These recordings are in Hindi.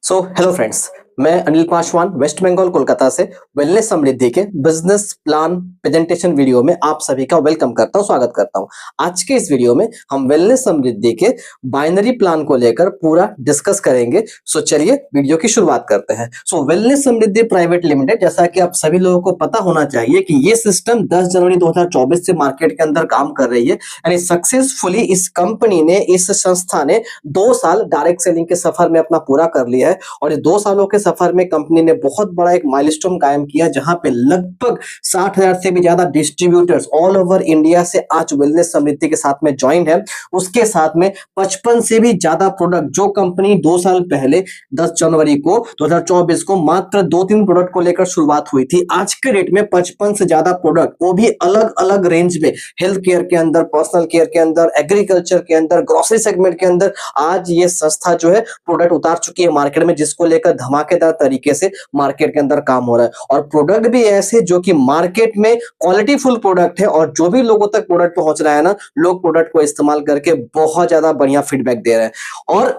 हेलो फ्रेंड्स, मैं अनिल पासवान वेस्ट बंगाल कोलकाता से वेलनेस समृद्धि के बिजनेस प्लान प्रेजेंटेशन वीडियो में आप सभी का वेलकम करता हूं, स्वागत करता हूं। आज के इस वीडियो में हम वेलनेस समृद्धि के बाइनरी प्लान को लेकर पूरा डिस्कस करेंगे। चलिए वीडियो की शुरुआत करते हैं। वेलनेस समृद्धि प्राइवेट लिमिटेड, जैसा कि आप सभी लोगों को पता होना चाहिए कि ये सिस्टम 10 जनवरी 2024 से मार्केट के अंदर काम कर रही है। यानी सक्सेसफुली इस कंपनी ने, इस संस्था ने 2 साल डायरेक्ट सेलिंग के सफर में अपना पूरा कर लिया है और ये 2 सालों के सफर में कंपनी ने बहुत बड़ा एक माइलस्टोन कायम किया, जहां पे लगभग 60,000 से भी ज्यादा डिस्ट्रीब्यूटर्स ऑल ओवर इंडिया से आज वेलनेस समृद्धि के साथ में ज्वाइन है। उसके साथ में 55 से भी ज्यादा प्रोडक्ट, जो कंपनी 2 साल पहले 10 जनवरी को 2024 को मात्र 2-3 प्रोडक्ट को लेकर शुरुआत हुई थी, आज के डेट में 55 से ज्यादा प्रोडक्ट, वो भी अलग अलग रेंज में, हेल्थ केयर के अंदर, पर्सनल केयर के अंदर, एग्रीकल्चर के अंदर, ग्रोसरी सेगमेंट के अंदर आज ये संस्था जो है प्रोडक्ट उतार चुकी है मार्केट में, जिसको लेकर धमाकेदार तरीके से मार्केट के अंदर काम हो रहा है। और प्रोडक्ट भी ऐसे जो कि मार्केट में क्वालिटीफुल प्रोडक्ट है और जो भी लोगों तक प्रोडक्ट पहुंच रहा है ना, लोग प्रोडक्ट को इस्तेमाल करके बहुत ज्यादा बढ़िया फीडबैक दे रहे हैं। और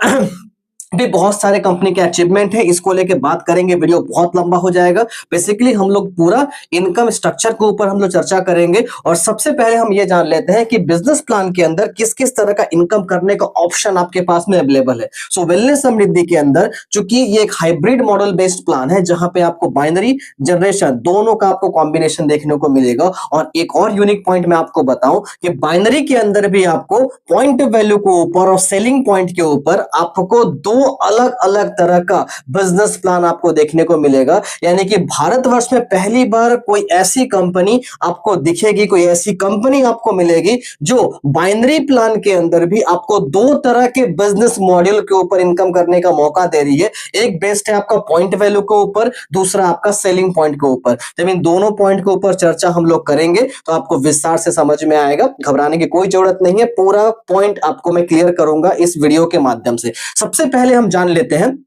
भी बहुत सारे कंपनी के अचीवमेंट है, इसको लेके बात करेंगे, वीडियो बहुत लंबा हो जाएगा। बेसिकली हम लोग पूरा इनकम स्ट्रक्चर के ऊपर हम लोग चर्चा करेंगे और सबसे पहले हम ये जान लेते हैं कि बिजनेस प्लान के अंदर किस किस तरह का इनकम करने का ऑप्शन आपके पास में अवेलेबल है। वेलनेस समृद्धि के अंदर चूंकि ये एक हाइब्रिड मॉडल बेस्ड प्लान है, जहां पे आपको बाइनरी जनरेशन दोनों का आपको कॉम्बिनेशन देखने को मिलेगा। और एक और यूनिक पॉइंट मैं आपको बताऊं कि बाइनरी के अंदर भी आपको पॉइंट वैल्यू के ऊपर और सेलिंग पॉइंट के ऊपर आपको दो अलग अलग तरह का बिजनेस प्लान आपको देखने को मिलेगा। यानी कि भारतवर्ष में पहली बार कोई ऐसी कंपनी आपको दिखेगी, कोई ऐसी कंपनी आपको मिलेगी जो बाइनरी प्लान के अंदर भी आपको 2 तरह के बिजनेस मॉडल के ऊपर इनकम करने का मौका दे रही है। एक बेस्ड है आपका पॉइंट वैल्यू के ऊपर, दूसरा आपका सेलिंग पॉइंट के ऊपर। जब इन दोनों पॉइंट के ऊपर चर्चा हम लोग करेंगे तो आपको विस्तार से समझ में आएगा, घबराने की कोई जरूरत नहीं है। पूरा पॉइंट आपको मैं क्लियर करूंगा इस वीडियो के माध्यम से। सबसे पहले हम जान लेते हैं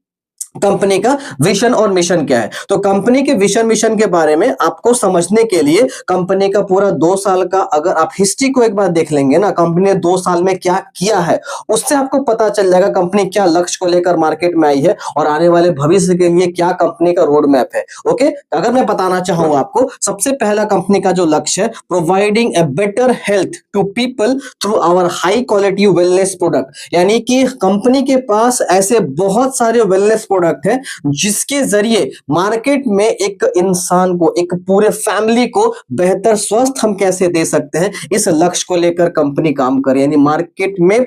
कंपनी का विजन और मिशन क्या है। तो कंपनी के विजन मिशन के बारे में आपको समझने के लिए कंपनी का पूरा 2 साल का अगर आप हिस्ट्री को एक बार देख लेंगे ना, कंपनी ने 2 साल में क्या किया है, उससे आपको पता चल जाएगा कंपनी क्या लक्ष्य को लेकर मार्केट में आई है और आने वाले भविष्य के लिए क्या कंपनी का रोड मैप है। ओके, अगर मैं बताना चाहूंगा आपको, सबसे पहला कंपनी का जो लक्ष्य है, providing a better health to people through our high quality wellness product. यानी कि कंपनी के पास ऐसे बहुत सारे वेलनेस प्रोडक्ट है जिसके जरिए मार्केट में एक इंसान को, एक पूरे फैमिली को बेहतर स्वास्थ्य हम कैसे दे सकते हैं, इस लक्ष्य को लेकर कंपनी काम करे। यानी मार्केट में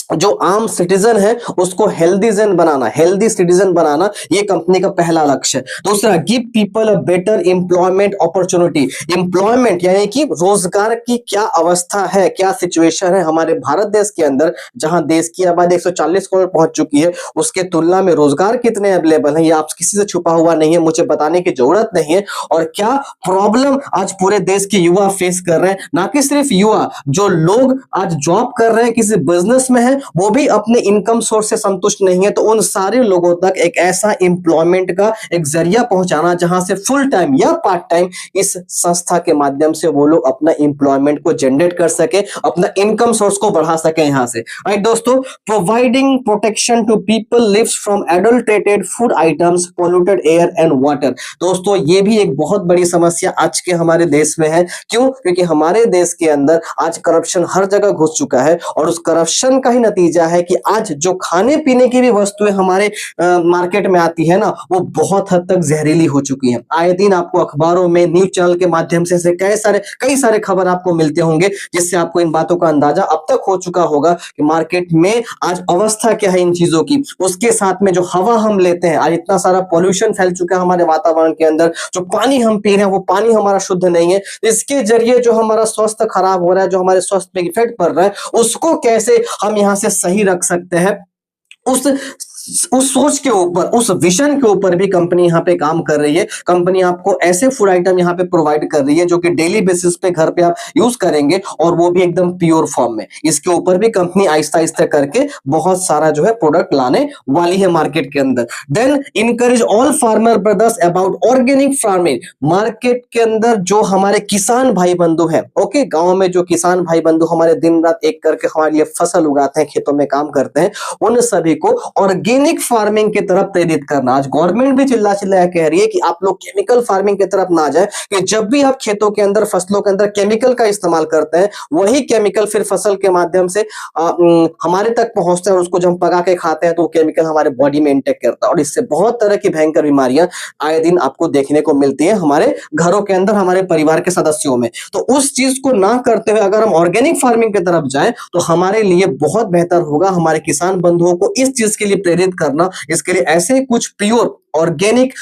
जो आम सिटीजन है उसको हेल्दी सिटीजन बनाना, ये कंपनी का पहला लक्ष्य है। दूसरा, give people a better employment opportunity. Employment यानी कि रोजगार की क्या अवस्था है, क्या सिचुएशन है हमारे भारत देश के अंदर, जहां देश की आबादी 140 करोड़ पहुंच चुकी है, उसके तुलना में रोजगार कितने अवेलेबल है, ये आप किसी से छुपा हुआ नहीं है, मुझे बताने की जरूरत नहीं है। और क्या प्रॉब्लम आज पूरे देश के युवा फेस कर रहे हैं, ना कि सिर्फ युवा, जो लोग आज जॉब कर रहे हैं, किसी बिजनेस में है, वो भी अपने इनकम सोर्स से संतुष्ट नहीं है, तो उन सारे लोगों तक एक ऐसा एम्प्लॉयमेंट का एक जरिया पहुंचाना जहां से फुल टाइम या पार्ट टाइम इस संस्था के माध्यम से वो लोग अपना एम्प्लॉयमेंट को जनरेट कर सके, अपना इनकम सोर्स को बढ़ा सके यहां से। राइट दोस्तों, providing protection to people lives from adulterated food items, polluted air and water. दोस्तों, ये भी एक बहुत बड़ी समस्या आज के हमारे देश में है। क्यों? क्योंकि हमारे देश के अंदर आज करप्शन हर जगह घुस चुका है और उस करप्शन का ही नतीजा है कि आज जो खाने पीने की भी वस्तुएं हमारे मार्केट में आती है ना, वो बहुत हद तक जहरीली हो चुकी हैं। आए दिन आपको अखबारों में, न्यूज चैनल के माध्यम से कई सारे खबर आपको मिलते होंगे, जिससे आपको इन बातों का अंदाजा अब तक हो चुका होगा कि मार्केट में आज अवस्था क्या है इन चीजों की। उसके साथ में जो हवा हम लेते हैं, आज इतना सारा पॉल्यूशन फैल चुका है हमारे वातावरण के अंदर, जो पानी हम पी रहे हैं वो पानी हमारा शुद्ध नहीं है। इसके जरिए जो हमारा स्वास्थ्य खराब हो रहा है, जो हमारे स्वास्थ्य पे इफेक्ट पड़ रहा है, उसको कैसे हम यहाँ से सही रख सकते हैं, उस सोच के ऊपर, उस विजन के ऊपर भी कंपनी यहाँ पे काम कर रही है। कंपनी आपको ऐसे फूड आइटम यहाँ पे प्रोवाइड कर रही है जो कि डेली बेसिस पे घर पे आप यूज करेंगे और वो भी एकदम प्योर फॉर्म में। इसके ऊपर भी कंपनी आहिस्ता आहिस्ता करके बहुत सारा जो है प्रोडक्ट लाने वाली है मार्केट के अंदर। Then encourage all farmer brothers about organic farming. Market के अंदर जो हमारे किसान भाई बंधु हैं, ओके, गांव में जो किसान भाई बंधु हमारे दिन रात एक करके हमारे लिए फसल उगाते हैं, खेतों में काम करते हैं, उन सभी को ऑर्गेनिक ऑर्गेनिक फार्मिंग की तरफ प्रेरित करना। आज गवर्नमेंट भी चिल्ला चिल्ला कह रही है कि आप लोग केमिकल फार्मिंग की तरफ ना जाए, कि जब भी आप खेतों के अंदर, फसलों के अंदर केमिकल का इस्तेमाल करते हैं, वही केमिकल फिर फसल के माध्यम से हमारे तक पहुंचता है, और उसको जब हम पका के खाते हैं तो वो केमिकल हमारे बॉडी में इंटेक करता है, और इससे बहुत तरह की भयंकर बीमारियां आए दिन आपको देखने को मिलती है हमारे घरों के अंदर, हमारे परिवार के सदस्यों में। तो उस चीज को ना करते हुए अगर हम ऑर्गेनिक फार्मिंग की तरफ जाएं तो हमारे लिए बहुत बेहतर होगा। हमारे किसान बंधुओं को इस चीज के लिए प्रेरित करना, इसके लिए ऐसे कुछ प्योर ऑर्गेनिक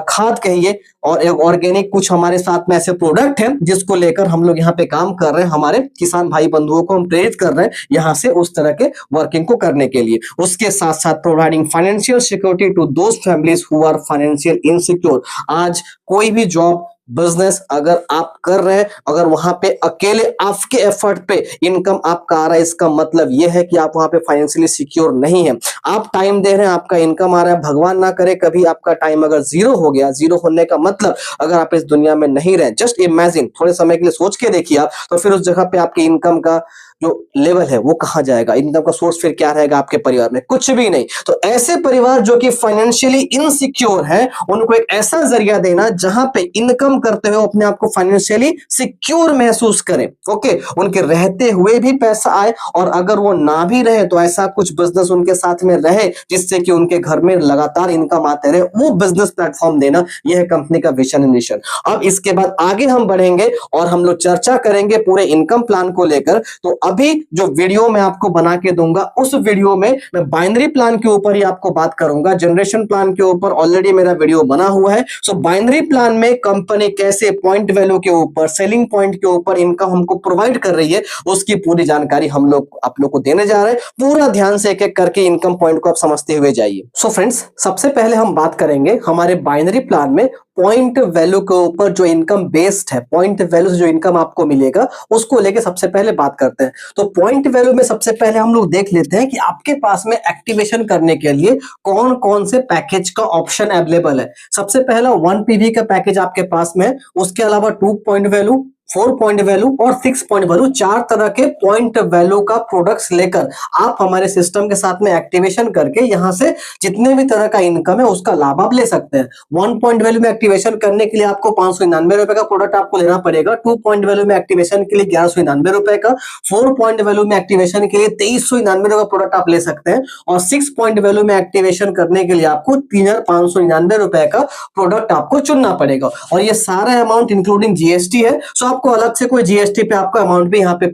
खाद कहिए और ऑर्गेनिक कुछ हमारे साथ में ऐसे प्रोडक्ट हैं जिसको लेकर हम लोग यहाँ पे काम कर रहे हैं। हमारे किसान भाई बंधुओं को हम प्रेरित कर रहे हैं यहाँ से उस तरह के वर्किंग को करने के लिए। उसके साथ साथ providing financial security to those families who are financial insecure. आज कोई भी जॉब, बिजनेस अगर आप कर रहे हैं, अगर वहां पे अकेले आपके एफर्ट पे इनकम आपका आ रहा है, इसका मतलब यह है कि आप वहां पे फाइनेंशियली सिक्योर नहीं है। आप टाइम दे रहे हैं, आपका इनकम आ रहा है, भगवान ना करे कभी आपका टाइम अगर जीरो हो गया, जीरो होने का मतलब अगर आप इस दुनिया में नहीं रहे, जस्ट इमेजिन, थोड़े समय के लिए सोच के देखिए आप, तो फिर उस जगह पे आपकी इनकम का जो लेवल है वो कहां जाएगा, इनकम का सोर्स फिर क्या रहेगा आपके परिवार में, कुछ भी नहीं। तो ऐसे परिवार जो कि फाइनेंशियली इनसिक्योर है, उनको एक ऐसा जरिया देना जहां पे इनकम करते हुए अपने आप को फाइनेंशियली सिक्योर महसूस करें। ओके, उनके रहते हुए भी पैसा आए, और अगर वो ना भी रहे तो ऐसा कुछ बिजनेस उनके साथ में रहे जिससे कि उनके घर में लगातार इनकम आते रहे, वो बिजनेस प्लेटफॉर्म देना, यह है कंपनी का विजन एंड मिशन। अब इसके बाद आगे हम बढ़ेंगे और हम लोग चर्चा करेंगे पूरे इनकम प्लान को लेकर। तो अभी जो वीडियो मैं आपको बना के दूंगा, उस वीडियो में मैं बाइनरी प्लान के ऊपर ही आपको बात करूंगा। जनरेशन प्लान के ऊपर ऑलरेडी मेरा वीडियो बना हुआ है। सो बाइनरी प्लान में कंपनी कैसे पॉइंट वैल्यू के ऊपर, सेलिंग पॉइंट के ऊपर इनकम हमको प्रोवाइड कर रही है, उसकी पूरी जानकारी हम लोग आप लोग को देने जा रहे हैं। पूरा ध्यान से एक एक करके इनकम पॉइंट को आप समझते हुए जाइए। सो फ्रेंड्स, सबसे पहले हम बात करेंगे हमारे बाइनरी प्लान में पॉइंट वैल्यू के ऊपर जो इनकम बेस्ड है, पॉइंट वैल्यू से जो इनकम आपको मिलेगा उसको लेके सबसे पहले बात करते हैं। तो पॉइंट वैल्यू में सबसे पहले हम लोग देख लेते हैं कि आपके पास में एक्टिवेशन करने के लिए कौन कौन से पैकेज का ऑप्शन अवेलेबल है। सबसे पहला 1 पीवी का पैकेज आपके पास में है, उसके अलावा 2 पॉइंट वैल्यू, 4 पॉइंट वैल्यू और 6 पॉइंट वैल्यू, 4 तरह के पॉइंट वैल्यू का प्रोडक्ट्स लेकर आप हमारे सिस्टम के साथ में एक्टिवेशन करके यहां से जितने भी तरह का इनकम है उसका लाभ आप ले सकते हैं। 1 पॉइंट वैल्यू में एक्टिवेशन करने के लिए आपको 599 रुपए का प्रोडक्ट आपको लेना पड़ेगा। 2 पॉइंट वैल्यू में एक्टिवेशन के लिए 1199 रुपए का, 4 पॉइंट वैल्यू में एक्टिवेशन के लिए 2399 रुपए का प्रोडक्ट आप ले सकते हैं, और 6 पॉइंट वैल्यू में एक्टिवेशन करने के लिए आपको 3599 रुपए का प्रोडक्ट आपको चुनना पड़ेगा। और ये सारा अमाउंट इंक्लूडिंग जीएसटी है, सो आपको अलग से कोई जीएसटी पे आपका अमाउंट भी यहाँ पे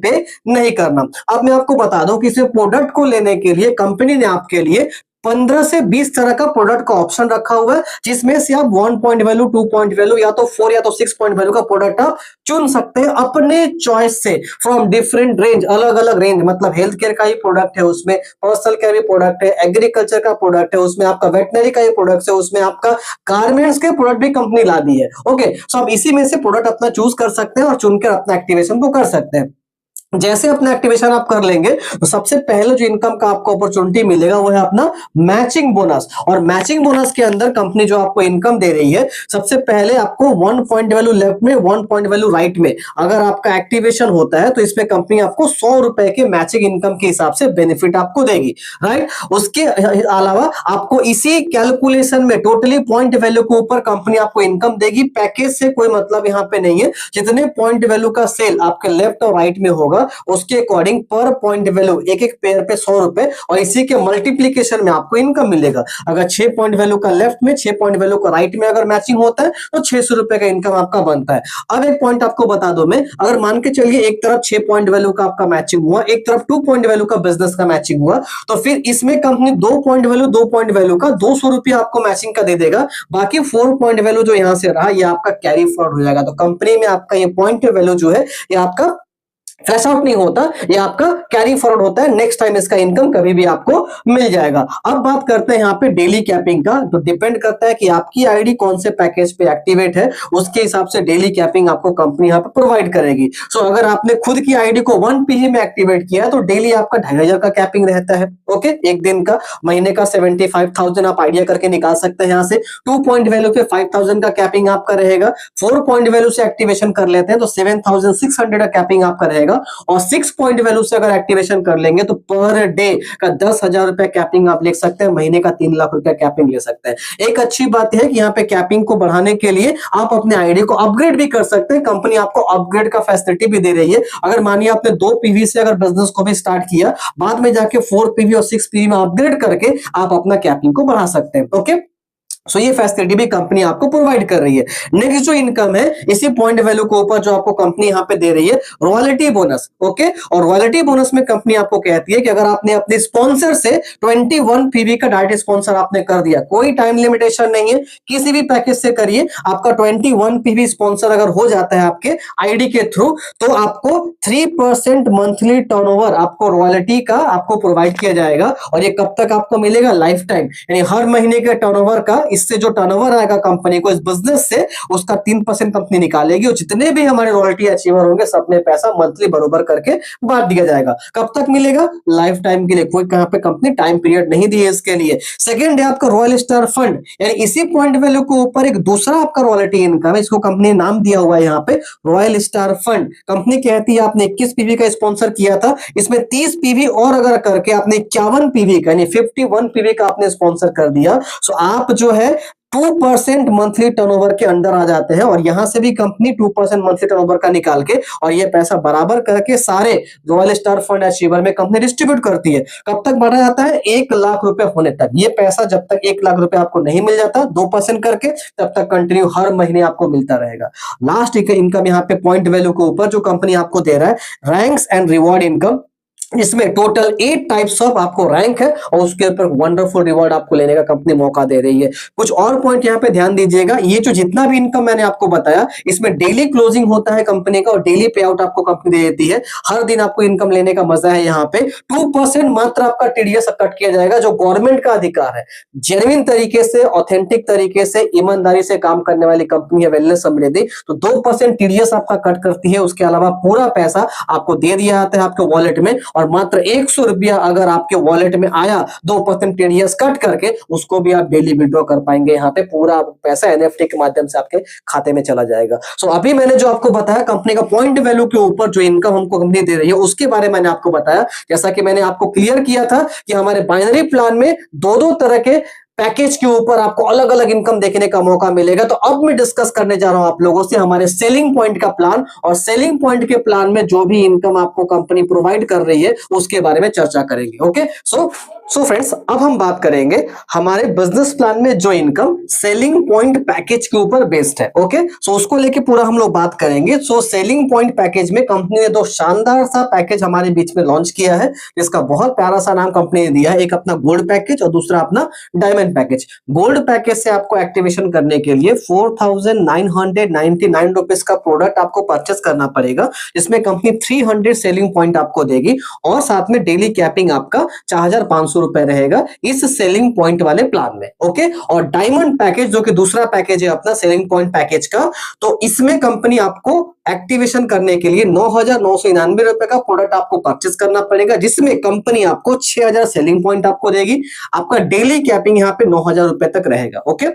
नहीं करना। अब मैं आपको बता दूं कि इस प्रोडक्ट को लेने के लिए कंपनी ने आपके लिए 15 से 20 तरह का प्रोडक्ट का ऑप्शन रखा हुआ है, जिसमें से आप 1 पॉइंट वैल्यू, 2 पॉइंट वैल्यू या तो 4 या तो 6 पॉइंट वैल्यू का प्रोडक्ट आप चुन सकते हैं अपने चॉइस से, फ्रॉम डिफरेंट रेंज, अलग अलग रेंज। मतलब हेल्थ केयर का ही प्रोडक्ट है, उसमें पर्सनल केयर भी प्रोडक्ट है, एग्रीकल्चर का प्रोडक्ट है, उसमें आपका वेटनरी का ही प्रोडक्ट है, उसमें आपका गारमेंट्स के प्रोडक्ट भी कंपनी ला दी है। ओके, सो आप इसी में से प्रोडक्ट अपना चूज कर सकते हैं और चुनकर अपना एक्टिवेशन को कर सकते हैं। जैसे अपना एक्टिवेशन आप कर लेंगे तो सबसे पहले जो इनकम का आपको अपॉर्चुनिटी मिलेगा वो है अपना मैचिंग बोनस। और मैचिंग बोनस के अंदर कंपनी जो आपको इनकम दे रही है, सबसे पहले आपको 1 पॉइंट वैल्यू लेफ्ट में, 1 पॉइंट वैल्यू राइट में अगर आपका एक्टिवेशन होता है तो इसमें कंपनी आपको 100 रुपए के मैचिंग इनकम के हिसाब से बेनिफिट आपको देगी, राइट। उसके अलावा आपको इसी कैलकुलेशन में टोटली पॉइंट वैल्यू के ऊपर कंपनी आपको इनकम देगी। पैकेज से कोई मतलब यहाँ पे नहीं है, जितने पॉइंट वैल्यू का सेल आपके लेफ्ट और राइट में होगा उसके अकॉर्डिंग पर पॉइंट वैल्यू एक एक पेयर पे 100 रुपए, और इसी के मल्टीप्लीकेशन में आपको इनकम मिलेगा। अगर 6 पॉइंट वैल्यू का लेफ्ट में, 6 पॉइंट वैल्यू का राइट में अगर मैचिंग होता है तो 600 रुपए का इनकम आपका बनता है। अब एक पॉइंट आपको बता दो मैं, अगर मान के चलिए एक तरफ 6 पॉइंट वैल्यू का आपका मैचिंग हुआ, एक तरफ 2 पॉइंट वैल्यू का बिजनेस का मैचिंग हुआ, तो फिर इसमें कंपनी 2 पॉइंट वैल्यू का 200 रुपया आपको मैचिंग का दे देगा। बाकी 4 पॉइंट वैल्यू जो यहां से रहा ये आपका कैरी फॉरवर्ड हो जाएगा। तो कंपनी में आपका ये पॉइंट वैल्यू जो है ये आपका फ्लैश आउट नहीं होता, ये आपका कैरी फॉरवर्ड होता है। नेक्स्ट टाइम इसका इनकम कभी भी आपको मिल जाएगा। अब बात करते हैं यहाँ पे डेली कैपिंग का। तो डिपेंड करता है कि आपकी आईडी कौन से पैकेज पे एक्टिवेट है, उसके हिसाब से डेली कैपिंग आपको कंपनी यहाँ पे प्रोवाइड करेगी। सो अगर आपने खुद की आईडी को 1 पीवी में एक्टिवेट किया है तो डेली आपका 2500 का कैपिंग रहता है। ओके, एक दिन का, महीने का 75,000 आप आइडिया करके निकाल सकते हैं यहाँ से। 2 पॉइंट वैल्यू पे 5,000 का कैपिंग आपका रहेगा। 4 पॉइंट वैल्यू से एक्टिवेशन कर लेते हैं तो 7,600 का कैपिंग आपका रहेगा। रहेगा। और 6 पॉइंट वैल्यू से अगर एक्टिवेशन कर लेंगे तो पर डे का 10,000 रुपए कैपिंग आप ले सकते हैं, महीने का 3 लाख रुपए कैपिंग ले सकते हैं। एक अच्छी बात है कि यहाँ पे कैपिंग को बढ़ाने के लिए आप अपने आईडी को अपग्रेड भी कर सकते हैं। कंपनी आपको अपग्रेड का फैसिलिटी भी दे रही है। अगर मानिए आपने 2 पीवी से अगर बिजनेस को भी स्टार्ट किया, बाद में जाके 4 पीवी और 6 पीवी में अपग्रेड करके आप अपना कैपिंग को बढ़ा सकते हैं। ओके, सो ये फैसिलिटी भी कंपनी आपको प्रोवाइड कर रही है। नेक्स्ट जो इनकम है, इसी पॉइंट वैल्यू के ऊपर जो आपको कंपनी यहाँ पे दे रही है, रॉयल्टी बोनस। ओके, और रॉयल्टी बोनस में कंपनी आपको कहती है कि अगर आपने अपने स्पॉन्सर से 21 पीवी का डायरेक्ट स्पॉन्सर आपने कर दिया, कोई टाइम लिमिटेशन नहीं है, किसी भी पैकेज से करिए, आपका 21 पीवी स्पॉन्सर अगर हो जाता है आपके आईडी के थ्रू, तो आपको 3% मंथली टर्नओवर आपको रॉयल्टी का आपको प्रोवाइड किया जाएगा। और ये कब तक आपको मिलेगा? लाइफ टाइम, यानी हर महीने के टर्नओवर का, इससे जो टर्नओवर आएगा कंपनी को इस बिजनेस से, उसका 3% कंपनी निकालेगी और जितने भी हमारे रॉयल्टी अचीवर होंगे सब में पैसा मंथली बरोबर करके बांट दिया जाएगा। कब तक मिलेगा? लाइफ टाइम के लिए, कोई कहां पे कंपनी टाइम पीरियड नहीं दी है इसके लिए। सेकंड है आपका रॉयल स्टार फंड, यानी इसी पॉइंट वैल्यू के ऊपर एक दूसरा आपका रॉयल्टी इनकम है, इसको कंपनी ने नाम दिया हुआ है यहाँ पे रॉयल स्टार फंड। कंपनी कहती है आपने 21 पीवी का स्पॉन्सर किया था, इसमें 30 पीवी और अगर करके आपने 51 पीवी का यानी 51 पीवी का आपने स्पॉन्सर कर दिया, सो आप जो है 2% मंथली टर्नओवर के अंडर आ जाते हैं। और यहां से भी कंपनी 2% मंथली टर्नओवर का निकाल के और ये पैसा बराबर करके सारे रॉयल स्टार फंड अचीवर में कंपनी डिस्ट्रीब्यूट करती है। कब तक बढ़ा जाता है? 1 लाख रुपए होने तक। ये पैसा जब तक 1 लाख रुपए आपको नहीं मिल जाता 2% करके, तब तक कंटिन्यू हर महीने आपको मिलता रहेगा। लास्ट इनकम यहाँ पे पॉइंट वैल्यू के ऊपर जो कंपनी आपको दे रहा है, रैंक्स एंड रिवॉर्ड इनकम। इसमें टोटल 8 टाइप्स ऑफ आपको रैंक है और उसके ऊपर वंडरफुल रिवॉर्ड आपको लेने का कंपनी मौका दे रही है। कुछ और पॉइंट यहाँ पे ध्यान दीजिएगा, ये जो जितना भी इनकम मैंने आपको बताया, इसमें डेली क्लोजिंग होता है कंपनी का और डेली पे आउट आपको कंपनी दे देती है। हर दिन आपको इनकम लेने का मजा है। यहाँ पे 2% मात्र आपका टीडीएस कट किया जाएगा, जो गवर्नमेंट का अधिकार है। जेन्युइन तरीके से, ऑथेंटिक तरीके से, ईमानदारी से काम करने वाली कंपनी है वेलनेस समृद्धि, तो 2% टीडीएस आपका कट करती है। उसके अलावा पूरा पैसा आपको दे दिया जाता है आपके वॉलेट में, और मात्र 100 रुपया अगर आपके वॉलेट में आया 2% टीडीएस कट करके, उसको भी आप डेली विड्रॉ कर पाएंगे। यहाँ पे पूरा पैसा एनएफटी के माध्यम से आपके खाते में चला जाएगा। सो अभी मैंने जो आपको बताया कंपनी का पॉइंट वैल्यू के ऊपर जो इनकम हमको कंपनी दे रही है, उसके बारे में मैंने आपको बताया। जैसा कि मैंने आपको क्लियर किया था कि हमारे बाइनरी प्लान में दो तरह के पैकेज के ऊपर आपको अलग अलग इनकम देखने का मौका मिलेगा। तो अब मैं डिस्कस करने जा रहा हूं आप लोगों से हमारे सेलिंग पॉइंट का प्लान, और सेलिंग पॉइंट के प्लान में जो भी इनकम आपको कंपनी प्रोवाइड कर रही है उसके बारे में चर्चा करेंगे। ओके, सो फ्रेंड्स, अब हम बात करेंगे हमारे बिजनेस प्लान में जो इनकम सेलिंग पॉइंट पैकेज के ऊपर बेस्ड है। ओके, सो उसको लेके पूरा हम लोग बात करेंगे। सो सेलिंग पॉइंट पैकेज में कंपनी ने 2 शानदार सा पैकेज हमारे बीच में लॉन्च किया है, जिसका बहुत प्यारा सा नाम कंपनी ने दिया है। एक अपना गोल्ड पैकेज और दूसरा अपना डायमंड पैकेज। गोल्ड पैकेज से आपको एक्टिवेशन करने के लिए 4,999 रुपीज का प्रोडक्ट आपको परचेस करना पड़ेगा, जिसमें कंपनी 300 सेलिंग पॉइंट आपको देगी और साथ में डेली कैपिंग आपका 4,500 रुपए रहेगा इस सेलिंग पॉइंट वाले प्लान में। ओके, और डायमंड पैकेज जो कि दूसरा पैकेज है अपना सेलिंग पॉइंट पैकेज का, तो इसमें कंपनी आपको एक्टिवेशन करने के लिए 9,999 रुपए का प्रोडक्ट आपको परचेस करना पड़ेगा, जिसमें कंपनी आपको 6,000 सेलिंग पॉइंट आपको देगी। आपका डेली कैपिंग यहाँ पे 9,000 रुपए तक रहेगा। ओके,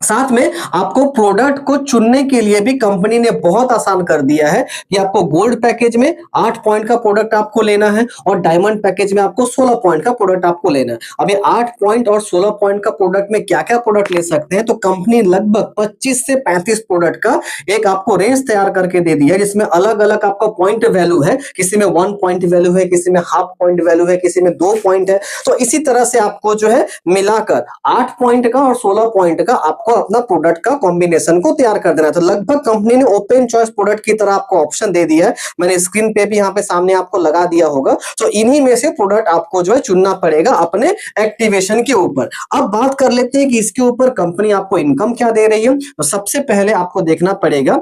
साथ में आपको प्रोडक्ट को चुनने के लिए भी कंपनी ने बहुत आसान कर दिया है कि आपको गोल्ड पैकेज में 8 पॉइंट का प्रोडक्ट आपको लेना है और डायमंड पैकेज में आपको 16 पॉइंट का प्रोडक्ट आपको लेना है। अब ये 8 पॉइंट और 16 पॉइंट का प्रोडक्ट में क्या क्या प्रोडक्ट ले सकते हैं, तो कंपनी लगभग 25 से 35 प्रोडक्ट का एक आपको रेंज तैयार करके दे दिया है, जिसमें अलग अलग आपका पॉइंट वैल्यू है। किसी में 1 पॉइंट वैल्यू है, किसी में हाफ पॉइंट वैल्यू है, किसी में 2 पॉइंट है। तो इसी तरह से आपको जो है मिलाकर 8 पॉइंट का और 16 पॉइंट का आपको अपना प्रोडक्ट का कॉम्बिनेशन को तैयार कर देना। तो लगभग कंपनी ने ओपन चॉइस प्रोडक्ट की तरह आपको ऑप्शन दे दिया है। मैंने स्क्रीन पे भी यहाँ पे सामने आपको लगा दिया होगा। तो इन्हीं में से प्रोडक्ट आपको जो है चुनना पड़ेगा अपने एक्टिवेशन के ऊपर। अब बात कर लेते हैं कि इसके ऊपर कंपनी आपको इनकम क्या दे रही है। तो सबसे पहले आपको देखना पड़ेगा,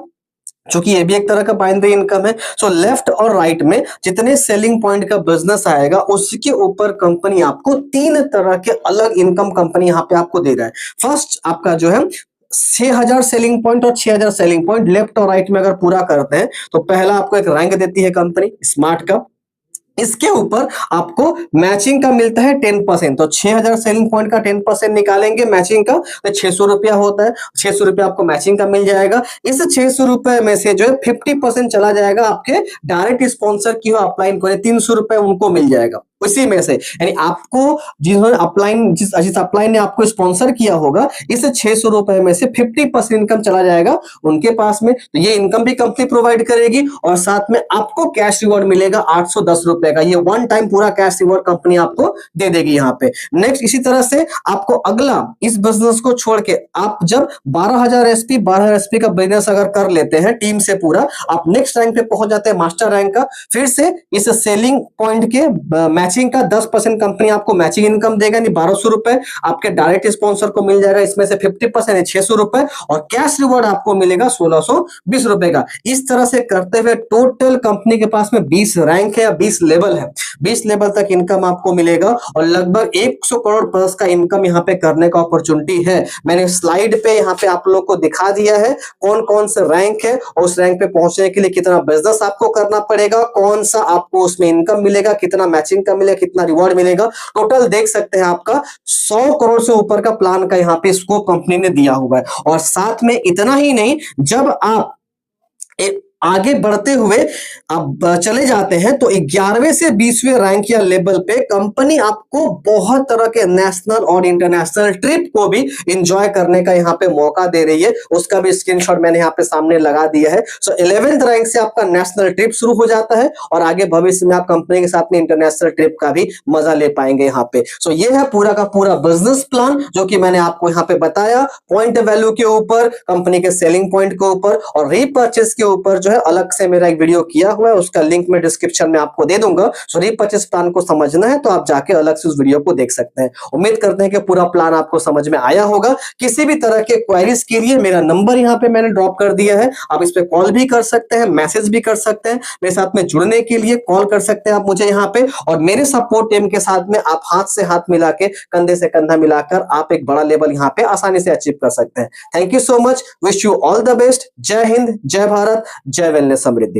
चूंकि ये भी एक तरह का बाइनरी इनकम है, सो लेफ्ट और राइट में जितने सेलिंग पॉइंट का बिजनेस आएगा उसके ऊपर कंपनी आपको 3 तरह के अलग इनकम कंपनी यहाँ पे आपको दे रहा है। फर्स्ट आपका जो है 6,000 सेलिंग पॉइंट और 6,000 सेलिंग पॉइंट लेफ्ट और राइट में अगर पूरा करते हैं तो पहला आपको एक रैंक देती है कंपनी स्मार्ट का। इसके ऊपर आपको मैचिंग का मिलता है 10%। तो 6000 सेलिंग पॉइंट का 10% निकालेंगे मैचिंग का तो 600 रुपया होता है। 600 रुपया आपको मैचिंग का मिल जाएगा। इस 600 रुपए में से जो है 50% चला जाएगा आपके डायरेक्ट स्पॉन्सर की हो अपलाइन को, 300 रुपए उनको मिल जाएगा उसी में से। यानी आपको जिन्होंने अपलाइन जिस अपलाइन ने आपको स्पॉन्सर किया होगा, इस 600 रुपए में से 50% इनकम चला जाएगा उनके पास में। तो ये इनकम भी कंपनी प्रोवाइड करेगी और साथ में आपको कैश रिवॉर्ड मिलेगा 810 रुपए का। ये वन टाइम पूरा कैश रिवॉर्ड कंपनी आपको दे देगी यहाँ पे। नेक्स्ट इसी तरह से आपको अगला इस बिजनेस को छोड़ के आप जब 12,000 एसपी का बिजनेस अगर कर लेते हैं टीम से पूरा, आप नेक्स्ट रैंक पे पहुंच जाते हैं मास्टर रैंक का। फिर से इस सेलिंग पॉइंट के मैचिंग का 10% कंपनी आपको मैचिंग इनकम देगा, यानी 1200 रुपए आपके डायरेक्ट स्पॉन्सर को मिल जाएगा। इसमें से 50% 600 रुपए और कैश रिवॉर्ड आपको मिलेगा 1620 रुपए का। इस तरह से करते हुए टोटल कंपनी के पास में 20 रैंक है या 20 लेवल है। 20 लेवल तक इनकम आपको मिलेगा और लगभग 100 करोड़ प्लस का इनकम यहाँ पे करने का अपॉर्चुनिटी है। मैंने स्लाइड पे यहाँ पे आप लोग को दिखा दिया है कौन कौन से रैंक है और उस रैंक पे पहुंचने के लिए कितना बिजनेस आपको करना पड़ेगा, कौन सा आपको उसमें इनकम मिलेगा, कितना मैचिंग का मिलेगा, कितना रिवॉर्ड मिलेगा। टोटल देख सकते हैं आपका 100 करोड़ से ऊपर का प्लान का यहाँ पे स्कोप कंपनी ने दिया हुआ है। और साथ में इतना ही नहीं, जब आप आगे बढ़ते हुए अब चले जाते हैं तो 11वें से 20वें रैंक या लेवल पे कंपनी आपको बहुत तरह के नेशनल और इंटरनेशनल ट्रिप को भी एंजॉय करने का यहाँ पे मौका दे रही है। उसका भी स्क्रीनशॉट मैंने यहाँ पे सामने लगा दिया है। सो 11th रैंक से आपका नेशनल ट्रिप शुरू हो जाता है और आगे भविष्य में आप कंपनी के साथ में इंटरनेशनल ट्रिप का भी मजा ले पाएंगे यहाँ पे। सो ये है पूरा का पूरा बिजनेस प्लान जो कि मैंने आपको यहाँ पे बताया, पॉइंट वैल्यू के ऊपर, कंपनी के सेलिंग पॉइंट के ऊपर और रीपर्चेस के ऊपर जो है अलग से मेरा एक वीडियो किया हुआ है, उसका लिंक मैं डिस्क्रिप्शन में आपको दे दूंगा। सो रीपर्चेस प्लान को समझना है तो आप जाके अलग से उस वीडियो को देख सकते हैं। उम्मीद करते हैं कि पूरा प्लान आपको समझ में आया होगा। किसी भी तरह के क्वेरीज के लिए मेरा नंबर यहाँ पे मैंने ड्रॉप कर दिया है, आप इस पे कॉल भी कर सकते हैं, मैसेज भी कर सकते हैं। मेरे साथ में जुड़ने के लिए कॉल कर सकते हैं आप मुझे यहाँ पे, और मेरे सपोर्ट टीम के साथ में आप हाथ से हाथ मिला के, कंधे से कंधा मिलाकर आप एक बड़ा लेवल यहाँ पे आसानी से अचीव कर सकते हैं। Thank you so much, wish you all the best. जय हिंद, जय भारत, जय वेलनेस समृद्धि।